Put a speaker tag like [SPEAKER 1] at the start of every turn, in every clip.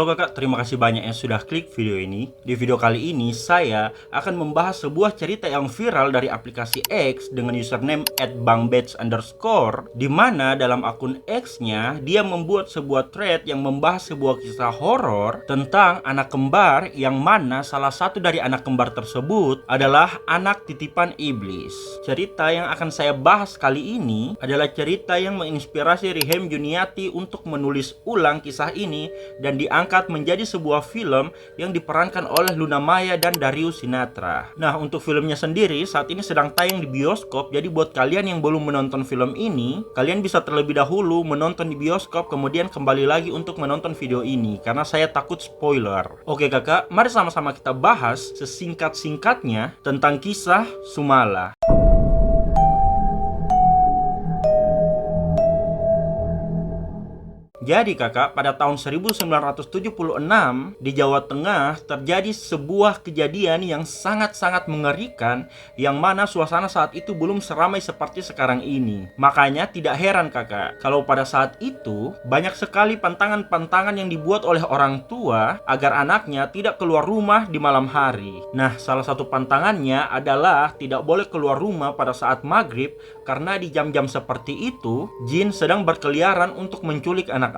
[SPEAKER 1] Halo kakak, terima kasih banyak yang sudah klik video ini. Di video kali ini saya akan membahas sebuah cerita yang viral dari aplikasi X dengan username @bangbadge_, di mana dalam akun X-nya dia membuat sebuah thread yang membahas sebuah kisah horor tentang anak kembar, yang mana salah satu dari anak kembar tersebut adalah anak titipan iblis. Cerita yang akan saya bahas kali ini adalah cerita yang menginspirasi Rihem Juniati untuk menulis ulang kisah ini dan diangkat menjadi sebuah film yang diperankan oleh Luna Maya dan Darius Sinatra. Nah, untuk filmnya sendiri saat ini sedang tayang di bioskop, jadi buat kalian yang belum menonton film ini, kalian bisa terlebih dahulu menonton di bioskop kemudian kembali lagi untuk menonton video ini karena saya takut spoiler. Oke kakak, mari sama-sama kita bahas sesingkat-singkatnya tentang kisah Sumala. Jadi kakak, pada tahun 1976 di Jawa Tengah terjadi sebuah kejadian yang sangat-sangat mengerikan, yang mana suasana saat itu belum seramai seperti sekarang ini. Makanya tidak heran kakak, kalau pada saat itu banyak sekali pantangan-pantangan yang dibuat oleh orang tua agar anaknya tidak keluar rumah di malam hari. Nah, salah satu pantangannya adalah tidak boleh keluar rumah pada saat maghrib, karena di jam-jam seperti itu jin sedang berkeliaran untuk menculik anak-anak.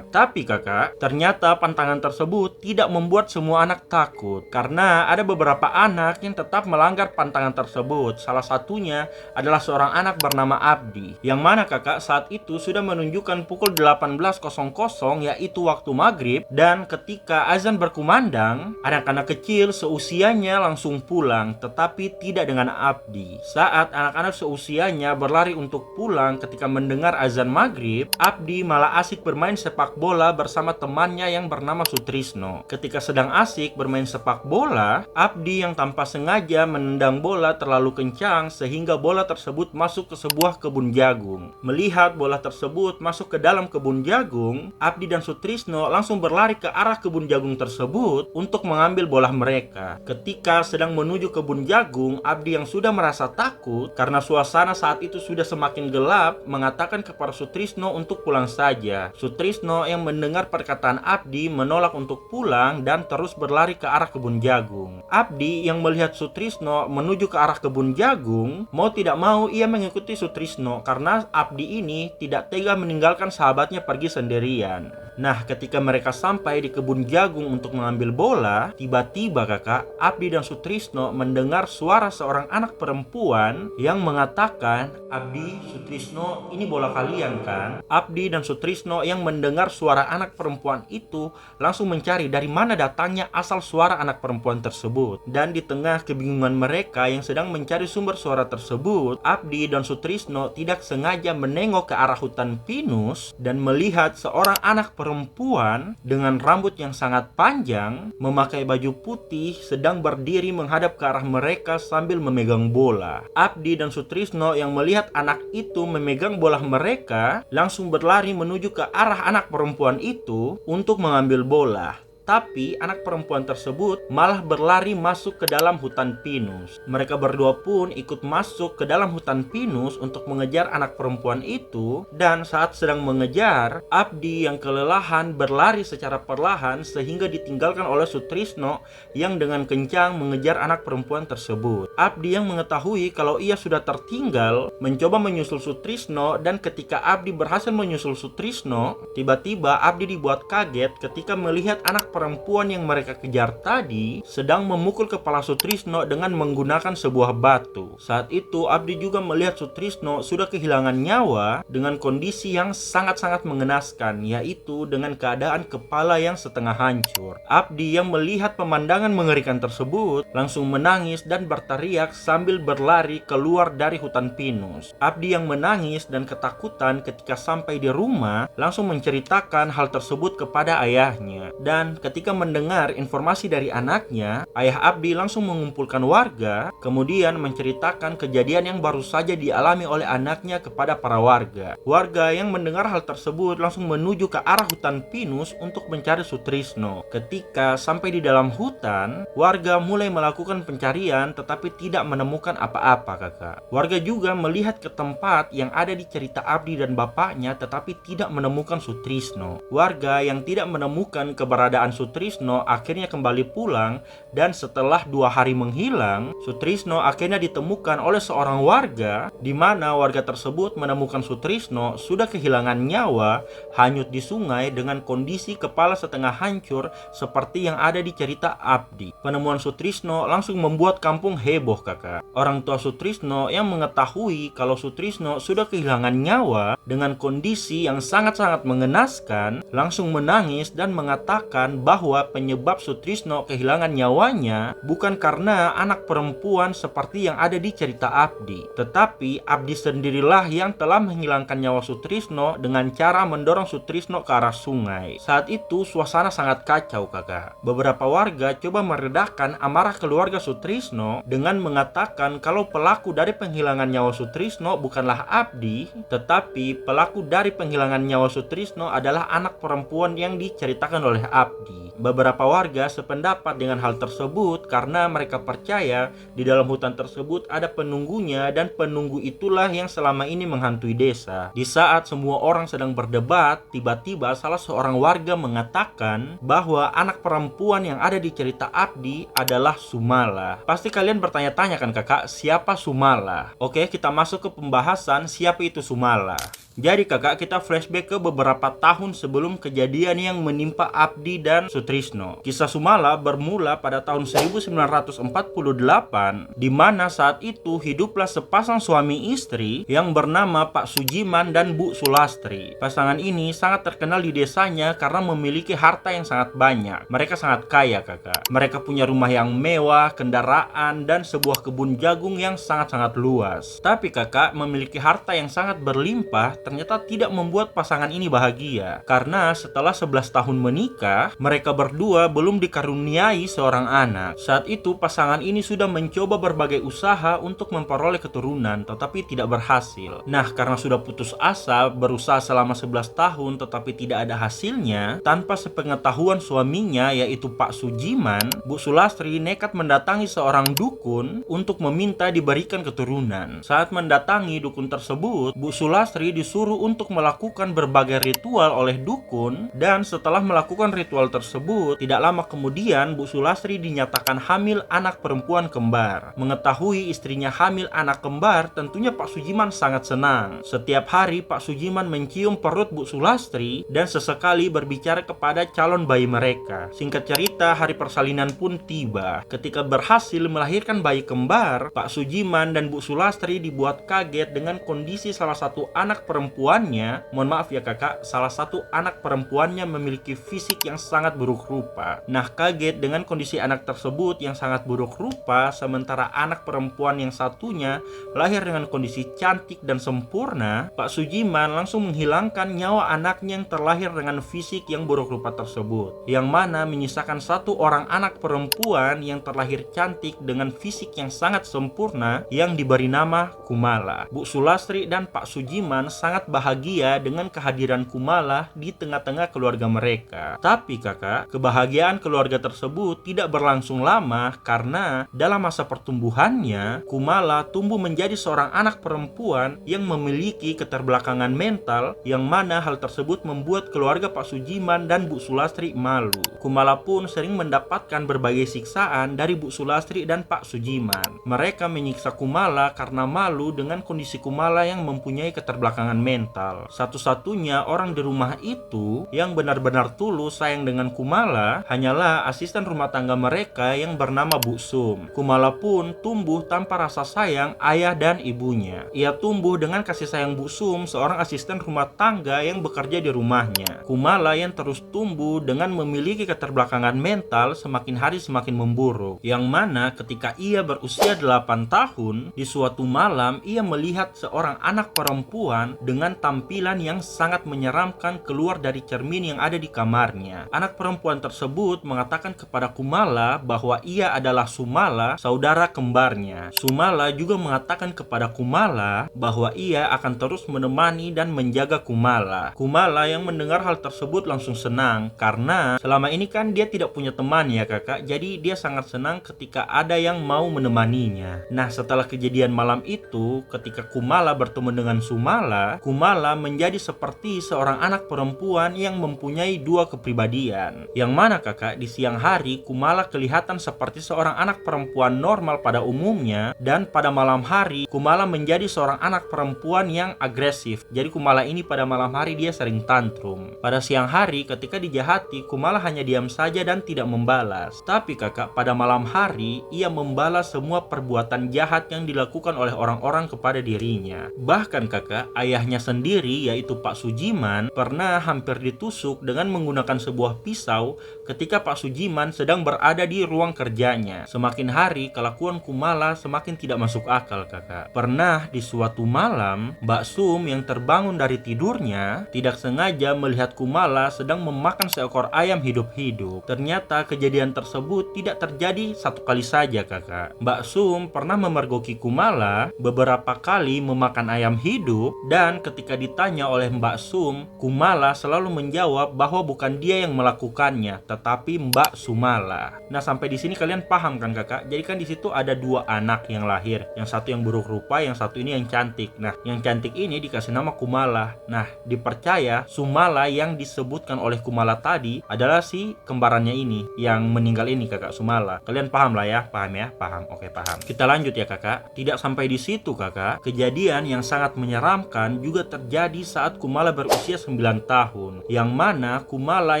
[SPEAKER 1] Tapi kakak, ternyata pantangan tersebut tidak membuat semua anak takut, karena ada beberapa anak yang tetap melanggar pantangan tersebut. Salah satunya adalah seorang anak bernama Abdi, yang mana kakak saat itu sudah menunjukkan pukul 18.00 yaitu waktu maghrib, dan ketika azan berkumandang, anak-anak kecil seusianya langsung pulang, tetapi tidak dengan Abdi. Saat anak-anak seusianya berlari untuk pulang ketika mendengar azan maghrib, Abdi malah asik bermain sepak bola bersama temannya yang bernama Sutrisno. Ketika sedang asik bermain sepak bola, Abdi yang tanpa sengaja menendang bola terlalu kencang sehingga bola tersebut masuk ke sebuah kebun jagung. Melihat bola tersebut masuk ke dalam kebun jagung, Abdi dan Sutrisno langsung berlari ke arah kebun jagung tersebut untuk mengambil bola mereka. Ketika sedang menuju kebun jagung, Abdi yang sudah merasa takut karena suasana saat itu sudah semakin gelap mengatakan kepada Sutrisno untuk pulang saja. Sutrisno yang mendengar perkataan Abdi menolak untuk pulang dan terus berlari ke arah kebun jagung. Abdi yang melihat Sutrisno menuju ke arah kebun jagung, mau tidak mau ia mengikuti Sutrisno karena Abdi ini tidak tega meninggalkan sahabatnya pergi sendirian. Nah, ketika mereka sampai di kebun jagung untuk mengambil bola, tiba-tiba kakak, Abdi dan Sutrisno mendengar suara seorang anak perempuan yang mengatakan, "Abdi, Sutrisno, ini bola kalian kan?" Abdi dan Sutrisno yang mendengar suara anak perempuan itu langsung mencari dari mana datangnya asal suara anak perempuan tersebut. Dan di tengah kebingungan mereka yang sedang mencari sumber suara tersebut, Abdi dan Sutrisno tidak sengaja menengok ke arah hutan pinus dan melihat seorang anak perempuan dengan rambut yang sangat panjang, memakai baju putih, sedang berdiri menghadap ke arah mereka sambil memegang bola. Abdi dan Sutrisno yang melihat anak itu memegang bola mereka langsung berlari menuju ke arah anak perempuan itu untuk mengambil bola. Tapi anak perempuan tersebut malah berlari masuk ke dalam hutan pinus. Mereka berdua pun ikut masuk ke dalam hutan pinus untuk mengejar anak perempuan itu. Dan saat sedang mengejar, Abdi yang kelelahan berlari secara perlahan sehingga ditinggalkan oleh Sutrisno yang dengan kencang mengejar anak perempuan tersebut. Abdi yang mengetahui kalau ia sudah tertinggal mencoba menyusul Sutrisno, dan ketika Abdi berhasil menyusul Sutrisno, tiba-tiba Abdi dibuat kaget ketika melihat anak perempuan yang mereka kejar tadi sedang memukul kepala Sutrisno dengan menggunakan sebuah batu. Saat itu Abdi juga melihat Sutrisno sudah kehilangan nyawa dengan kondisi yang sangat-sangat mengenaskan, yaitu dengan keadaan kepala yang setengah hancur. Abdi yang melihat pemandangan mengerikan tersebut langsung menangis dan berteriak sambil berlari keluar dari hutan pinus. Abdi yang menangis dan ketakutan ketika sampai di rumah langsung menceritakan hal tersebut kepada ayahnya. Dan ketika mendengar informasi dari anaknya, ayah Abdi langsung mengumpulkan warga, kemudian menceritakan kejadian yang baru saja dialami oleh anaknya kepada para warga. Warga yang mendengar hal tersebut langsung menuju ke arah hutan pinus untuk mencari Sutrisno. Ketika sampai di dalam hutan, warga mulai melakukan pencarian tetapi tidak menemukan apa-apa kakak. Warga juga melihat ke tempat yang ada di cerita Abdi dan bapaknya tetapi tidak menemukan Sutrisno. Warga yang tidak menemukan keberadaan dan Sutrisno akhirnya kembali pulang, dan setelah 2 hari menghilang, Sutrisno akhirnya ditemukan oleh seorang warga, di mana warga tersebut menemukan Sutrisno sudah kehilangan nyawa, hanyut di sungai dengan kondisi kepala setengah hancur seperti yang ada di cerita Abdi. Penemuan Sutrisno langsung membuat kampung heboh, kakak. Orang tua Sutrisno yang mengetahui kalau Sutrisno sudah kehilangan nyawa dengan kondisi yang sangat-sangat mengenaskan, langsung menangis dan mengatakan bahwa penyebab Sutrisno kehilangan nyawanya bukan karena anak perempuan seperti yang ada di cerita Abdi, tetapi Abdi sendirilah yang telah menghilangkan nyawa Sutrisno dengan cara mendorong Sutrisno ke arah sungai. Saat itu suasana sangat kacau, kakak. Beberapa warga coba meredakan amarah keluarga Sutrisno dengan mengatakan kalau pelaku dari penghilangan nyawa Sutrisno bukanlah Abdi, tetapi pelaku dari penghilangan nyawa Sutrisno adalah anak perempuan yang diceritakan oleh Abdi. Beberapa warga sependapat dengan hal tersebut karena mereka percaya di dalam hutan tersebut ada penunggunya, dan penunggu itulah yang selama ini menghantui desa. Di saat semua orang sedang berdebat, tiba-tiba salah seorang warga mengatakan bahwa anak perempuan yang ada di cerita Abdi adalah Sumala. Pasti kalian bertanya-tanya kan, kakak, siapa Sumala? Oke, kita masuk ke pembahasan siapa itu Sumala. Jadi kakak, kita flashback ke beberapa tahun sebelum kejadian yang menimpa Abdi dan Sutrisno. Kisah Sumala bermula pada tahun 1948, di mana saat itu hiduplah sepasang suami istri yang bernama Pak Sujiman dan Bu Sulastri. Pasangan ini sangat terkenal di desanya karena memiliki harta yang sangat banyak. Mereka sangat kaya, kakak. Mereka punya rumah yang mewah, kendaraan, dan sebuah kebun jagung yang sangat-sangat luas. Tapi kakak, memiliki harta yang sangat berlimpah ternyata tidak membuat pasangan ini bahagia, karena setelah 11 tahun menikah, mereka berdua belum dikaruniai seorang anak. Saat itu pasangan ini sudah mencoba berbagai usaha untuk memperoleh keturunan, tetapi tidak berhasil. Nah, karena sudah putus asa, berusaha selama 11 tahun tetapi tidak ada hasilnya, tanpa sepengetahuan suaminya yaitu Pak Sujiman, Bu Sulastri nekat mendatangi seorang dukun untuk meminta diberikan keturunan. Saat mendatangi dukun tersebut, Bu Sulastri disuruh untuk melakukan berbagai ritual oleh dukun, dan setelah melakukan ritual tersebut, tidak lama kemudian Bu Sulastri dinyatakan hamil anak perempuan kembar. Mengetahui istrinya hamil anak kembar, tentunya Pak Sujiman sangat senang. Setiap hari Pak Sujiman mencium perut Bu Sulastri dan sesekali berbicara kepada calon bayi mereka. Singkat cerita, hari persalinan pun tiba. Ketika berhasil melahirkan bayi kembar, Pak Sujiman dan Bu Sulastri dibuat kaget dengan kondisi salah satu anak perempuannya, mohon maaf ya kakak, salah satu anak perempuannya memiliki fisik yang sangat buruk rupa. Nah, kaget dengan kondisi anak tersebut yang sangat buruk rupa, sementara anak perempuan yang satunya lahir dengan kondisi cantik dan sempurna, Pak Sujiman langsung menghilangkan nyawa anaknya yang terlahir dengan fisik yang buruk rupa tersebut, yang mana menyisakan satu orang anak perempuan yang terlahir cantik dengan fisik yang sangat sempurna yang diberi nama Kumala. Bu Sulastri dan Pak Sujiman sangat bahagia dengan kehadiran Kumala di tengah-tengah keluarga mereka. Tapi kakak, kebahagiaan keluarga tersebut tidak berlangsung lama karena dalam masa pertumbuhannya, Kumala tumbuh menjadi seorang anak perempuan yang memiliki keterbelakangan mental, yang mana hal tersebut membuat keluarga Pak Sujiman dan Bu Sulastri malu. Kumala pun sering mendapatkan berbagai siksaan dari Bu Sulastri dan Pak Sujiman. Mereka menyiksa Kumala karena malu dengan kondisi Kumala yang mempunyai keterbelakangan mental. Satu-satunya orang di rumah itu yang benar-benar tulus sayang dengan Kumala hanyalah asisten rumah tangga mereka yang bernama Bu Sum. Kumala pun tumbuh tanpa rasa sayang ayah dan ibunya. Ia tumbuh dengan kasih sayang Bu Sum, seorang asisten rumah tangga yang bekerja di rumahnya. Kumala yang terus tumbuh dengan memiliki keterbelakangan mental semakin hari semakin memburuk, yang mana ketika ia berusia 8 tahun, di suatu malam ia melihat seorang anak perempuan dengan tampilan yang sangat menyeramkan keluar dari cermin yang ada di kamarnya. Anak perempuan tersebut mengatakan kepada Kumala bahwa ia adalah Sumala, saudara kembarnya. Sumala juga mengatakan kepada Kumala bahwa ia akan terus menemani dan menjaga Kumala. Kumala yang mendengar hal tersebut langsung senang, karena selama ini kan dia tidak punya teman ya kakak, jadi dia sangat senang ketika ada yang mau menemaninya. Nah, setelah kejadian malam itu, ketika Kumala bertemu dengan Sumala, Kumala menjadi seperti seorang anak perempuan yang mempunyai dua kepribadian. Yang mana kakak, di siang hari Kumala kelihatan seperti seorang anak perempuan normal pada umumnya, dan pada malam hari Kumala menjadi seorang anak perempuan yang agresif. Jadi Kumala ini pada malam hari dia sering tantrum. Pada siang hari ketika dijahati, Kumala hanya diam saja dan tidak membalas. Tapi kakak, pada malam hari ia membalas semua perbuatan jahat yang dilakukan oleh orang-orang kepada dirinya. Bahkan kakak, ayahnya sendiri yaitu Pak Sujiman pernah hampir ditusuk dengan menggunakan sebuah pisau ketika Pak Sujiman sedang berada di ruang kerjanya. Semakin hari kelakuan Kumala semakin tidak masuk akal kakak. Pernah di suatu malam, Mbak Sum yang terbangun dari tidurnya tidak sengaja melihat Kumala sedang memakan seekor ayam hidup-hidup. Ternyata kejadian tersebut tidak terjadi satu kali saja kakak. Mbak Sum pernah memergoki Kumala beberapa kali memakan ayam hidup, dan ketika ditanya oleh Mbak Sum, Kumala selalu menjawab bahwa bukan dia yang melakukannya, tetapi Mbak Sumala. Nah, sampai di sini kalian paham kan kakak? Jadi kan di situ ada dua anak yang lahir, yang satu yang buruk rupa, yang satu ini yang cantik. Nah, yang cantik ini dikasih nama Kumala. Nah, dipercaya Sumala yang disebutkan oleh Kumala tadi adalah si kembarannya ini yang meninggal ini kakak, Sumala. Kalian paham lah ya? Paham ya? Paham. Oke, paham. Kita lanjut ya kakak. Tidak sampai di situ kakak, kejadian yang sangat menyeramkan juga terjadi saat Kumala berusia 9 tahun, yang mana Kumala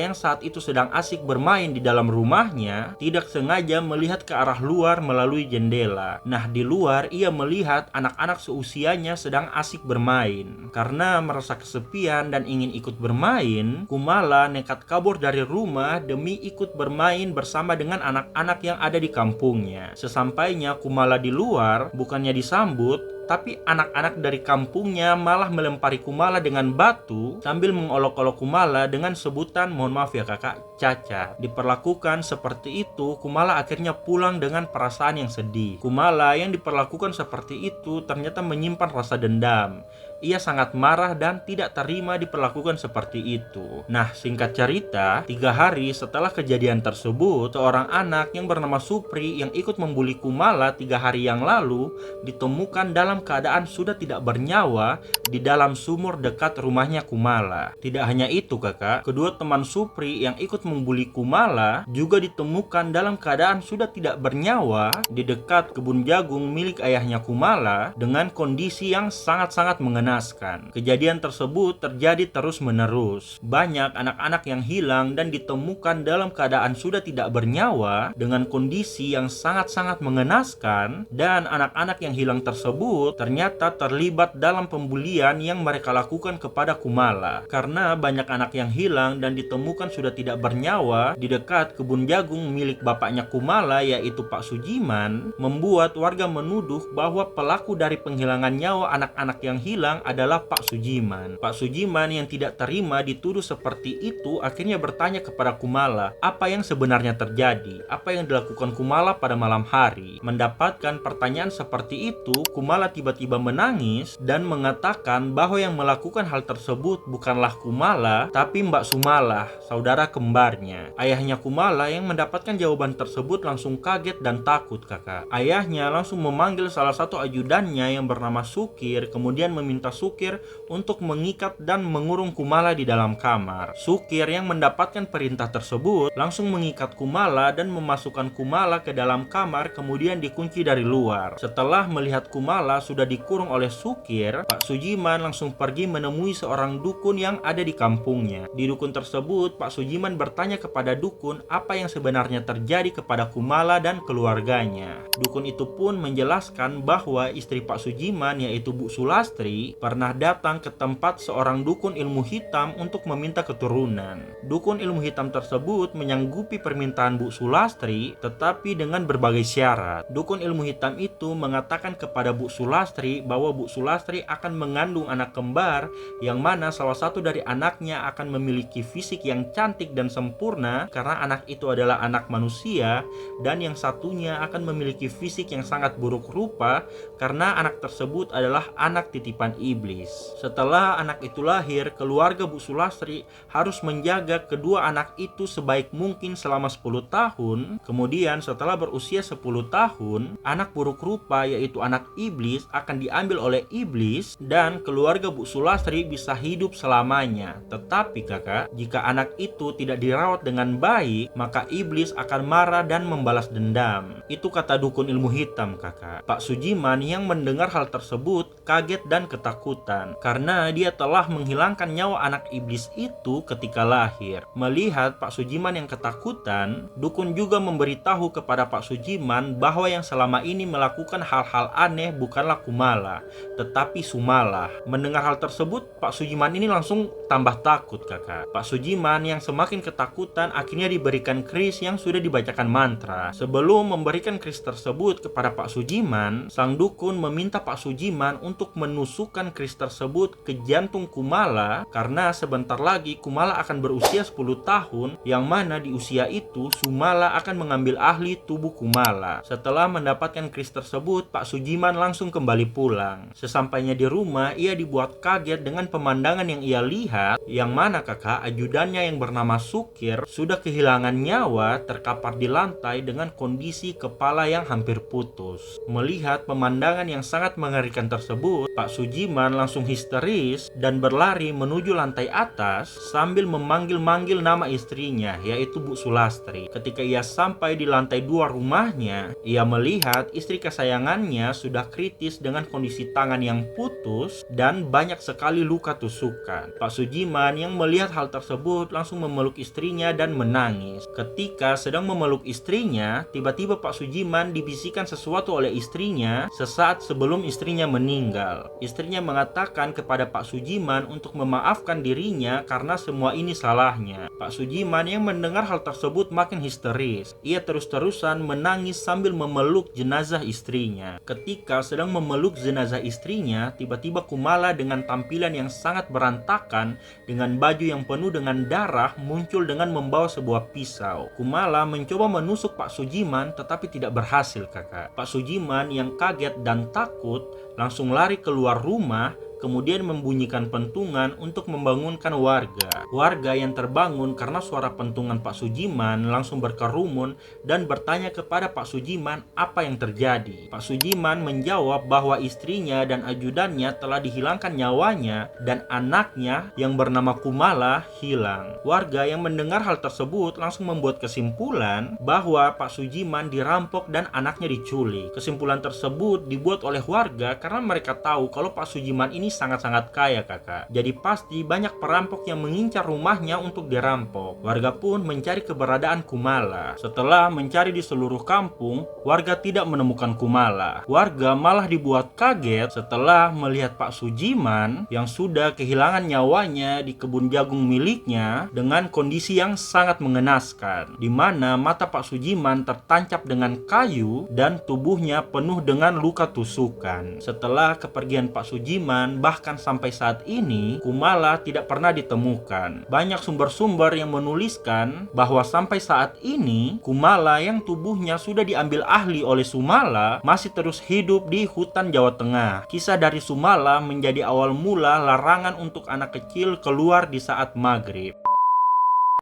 [SPEAKER 1] yang saat itu sedang asik bermain di dalam rumahnya tidak sengaja melihat ke arah luar melalui jendela. Nah, di luar ia melihat anak-anak seusianya sedang asik bermain. Karena merasa kesepian dan ingin ikut bermain, Kumala nekat kabur dari rumah demi ikut bermain bersama dengan anak-anak yang ada di kampungnya. Sesampainya Kumala di luar, bukannya disambut, tapi anak-anak dari kampungnya malah melempari Kumala dengan batu sambil mengolok-olok Kumala dengan sebutan, mohon maaf ya kakak, cacat. Diperlakukan seperti itu, Kumala akhirnya pulang dengan perasaan yang sedih. Kumala yang diperlakukan seperti itu ternyata menyimpan rasa dendam. Ia sangat marah dan tidak terima diperlakukan seperti itu. Nah, singkat cerita, 3 hari setelah kejadian tersebut, seorang anak yang bernama Supri yang ikut membuli Kumala 3 hari yang lalu ditemukan dalam keadaan sudah tidak bernyawa di dalam sumur dekat rumahnya Kumala. Tidak hanya itu kakak, kedua teman Supri yang ikut membuli Kumala juga ditemukan dalam keadaan sudah tidak bernyawa di dekat kebun jagung milik ayahnya Kumala dengan kondisi yang sangat-sangat mengenaskan. Kejadian tersebut terjadi terus-menerus. Banyak anak-anak yang hilang dan ditemukan dalam keadaan sudah tidak bernyawa dengan kondisi yang sangat-sangat mengenaskan, dan anak-anak yang hilang tersebut ternyata terlibat dalam pembulian yang mereka lakukan kepada Kumala. Karena banyak anak yang hilang dan ditemukan sudah tidak bernyawa di dekat kebun jagung milik bapaknya Kumala yaitu Pak Sujiman, membuat warga menuduh bahwa pelaku dari penghilangan nyawa anak-anak yang hilang adalah Pak Sujiman. Pak Sujiman yang tidak terima dituduh seperti itu akhirnya bertanya kepada Kumala apa yang sebenarnya terjadi, apa yang dilakukan Kumala pada malam hari. Mendapatkan pertanyaan seperti itu, Kumala tiba-tiba menangis dan mengatakan bahwa yang melakukan hal tersebut bukanlah Kumala tapi Mbak Sumala, saudara kembarnya. Ayahnya Kumala yang mendapatkan jawaban tersebut langsung kaget dan takut kakak. Ayahnya langsung memanggil salah satu ajudannya yang bernama Sukir, kemudian meminta Sukir untuk mengikat dan mengurung Kumala di dalam kamar. Sukir yang mendapatkan perintah tersebut langsung mengikat Kumala dan memasukkan Kumala ke dalam kamar, kemudian dikunci dari luar. Setelah melihat Kumala sudah dikurung oleh Sukir, Pak Sujiman langsung pergi menemui seorang dukun yang ada di kampungnya. Di dukun tersebut, Pak Sujiman bertanya kepada dukun apa yang sebenarnya terjadi kepada Kumala dan keluarganya. Dukun itu pun menjelaskan bahwa istri Pak Sujiman yaitu Bu Sulastri pernah datang ke tempat seorang dukun ilmu hitam untuk meminta keturunan. Dukun ilmu hitam tersebut menyanggupi permintaan Bu Sulastri, tetapi dengan berbagai syarat. Dukun ilmu hitam itu mengatakan kepada Bu Sulastri bahwa Bu Sulastri akan mengandung anak kembar, yang mana salah satu dari anaknya akan memiliki fisik yang cantik dan sempurna karena anak itu adalah anak manusia, dan yang satunya akan memiliki fisik yang sangat buruk rupa karena anak tersebut adalah anak titipan iblis. Setelah anak itu lahir, keluarga Bu Sulastri harus menjaga kedua anak itu sebaik mungkin selama 10 tahun. Kemudian setelah berusia 10 tahun, anak buruk rupa yaitu anak iblis akan diambil oleh iblis dan keluarga Bu Sulastri bisa hidup selamanya. Tetapi kakak, jika anak itu tidak dirawat dengan baik, maka iblis akan marah dan membalas dendam. Itu kata dukun ilmu hitam kakak. Pak Sujiman yang mendengar hal tersebut kaget dan ketakutan karena dia telah menghilangkan nyawa anak iblis itu ketika lahir. Melihat Pak Sujiman yang ketakutan, dukun juga memberitahu kepada Pak Sujiman bahwa yang selama ini melakukan hal-hal aneh bukanlah Kumala, tetapi Sumala. Mendengar hal tersebut, Pak Sujiman ini langsung tambah takut kakak. Pak Sujiman yang semakin ketakutan akhirnya diberikan kris yang sudah dibacakan mantra. Sebelum memberikan kris tersebut kepada Pak Sujiman, sang dukun meminta Pak Sujiman untuk menusukkan kris tersebut ke jantung Kumala karena sebentar lagi Kumala akan berusia 10 tahun yang mana di usia itu Sumala akan mengambil ahli tubuh Kumala. Setelah mendapatkan kris tersebut, Pak Sujiman langsung kembali pulang. Sesampainya di rumah, ia dibuat kaget dengan pemandangan yang ia lihat, yang mana kakak ajudannya yang bernama Sukir sudah kehilangan nyawa terkapar di lantai dengan kondisi kepala yang hampir putus. Melihat pemandangan yang sangat mengerikan tersebut, Pak Sujiman langsung histeris dan berlari menuju lantai atas sambil memanggil-manggil nama istrinya, yaitu Bu Sulastri. Ketika ia sampai di lantai 2 rumahnya, ia melihat istri kesayangannya sudah kritis dengan kondisi tangan yang putus dan banyak sekali luka tusukan. Pak Sujiman yang melihat hal tersebut langsung memeluk istrinya dan menangis. Ketika sedang memeluk istrinya, tiba-tiba Pak Sujiman dibisikkan sesuatu oleh istrinya sesaat sebelum istrinya meninggal. Istrinya mengatakan kepada Pak Sujiman untuk memaafkan dirinya karena semua ini salahnya. Pak Sujiman yang mendengar hal tersebut makin histeris. Ia terus-terusan menangis sambil memeluk jenazah istrinya. Ketika sedang memeluk jenazah istrinya, tiba-tiba Kumala dengan tampilan yang sangat berantakan dengan baju yang penuh dengan darah muncul dengan membawa sebuah pisau. Kumala mencoba menusuk Pak Sujiman tetapi tidak berhasil kakak. Pak Sujiman yang kaget dan takut langsung lari keluar rumah, kemudian membunyikan pentungan untuk membangunkan warga. Warga yang terbangun karena suara pentungan Pak Sujiman langsung berkerumun dan bertanya kepada Pak Sujiman apa yang terjadi. Pak Sujiman menjawab bahwa istrinya dan ajudannya telah dihilangkan nyawanya dan anaknya yang bernama Kumala hilang. Warga yang mendengar hal tersebut langsung membuat kesimpulan bahwa Pak Sujiman dirampok dan anaknya diculik. Kesimpulan tersebut dibuat oleh warga karena mereka tahu kalau Pak Sujiman ini sangat-sangat kaya kakak. Jadi pasti banyak perampok yang mengincar rumahnya untuk dirampok. Warga pun mencari keberadaan Kumala. Setelah mencari di seluruh kampung, warga tidak menemukan Kumala. Warga malah dibuat kaget setelah melihat Pak Sujiman yang sudah kehilangan nyawanya di kebun jagung miliknya dengan kondisi yang sangat mengenaskan, di mana mata Pak Sujiman tertancap dengan kayu dan tubuhnya penuh dengan luka tusukan. Setelah kepergian Pak Sujiman, bahkan sampai saat ini Kumala tidak pernah ditemukan. Banyak sumber-sumber yang menuliskan bahwa sampai saat ini Kumala yang tubuhnya sudah diambil ahli oleh Sumala masih terus hidup di hutan Jawa Tengah. Kisah dari Sumala menjadi awal mula larangan untuk anak kecil keluar di saat maghrib.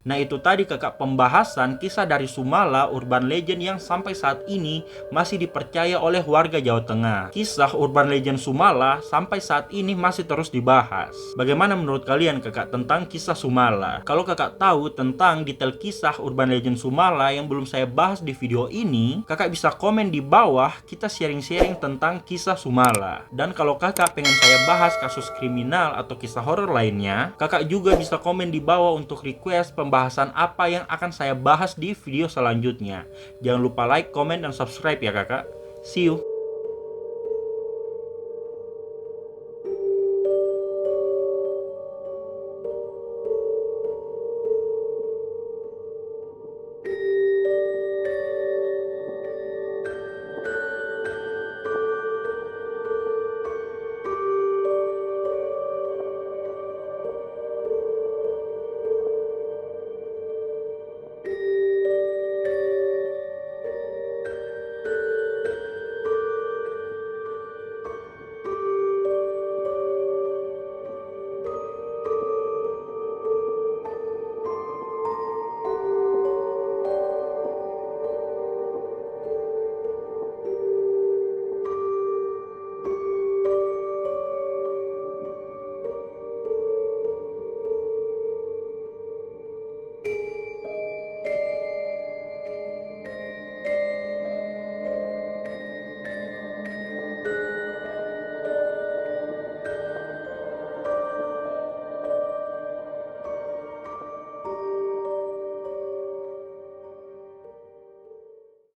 [SPEAKER 1] Nah itu tadi kakak pembahasan kisah dari Sumala, urban legend yang sampai saat ini masih dipercaya oleh warga Jawa Tengah. Kisah urban legend Sumala sampai saat ini masih terus dibahas. Bagaimana menurut kalian kakak tentang kisah Sumala? Kalau kakak tahu tentang detail kisah urban legend Sumala yang belum saya bahas di video ini, kakak bisa komen di bawah, kita sharing-sharing tentang kisah Sumala. Dan kalau kakak pengen saya bahas kasus kriminal atau kisah horor lainnya, kakak juga bisa komen di bawah untuk request pembahasan apa yang akan saya bahas di video selanjutnya. Jangan lupa like, comment, dan subscribe ya kakak. See you.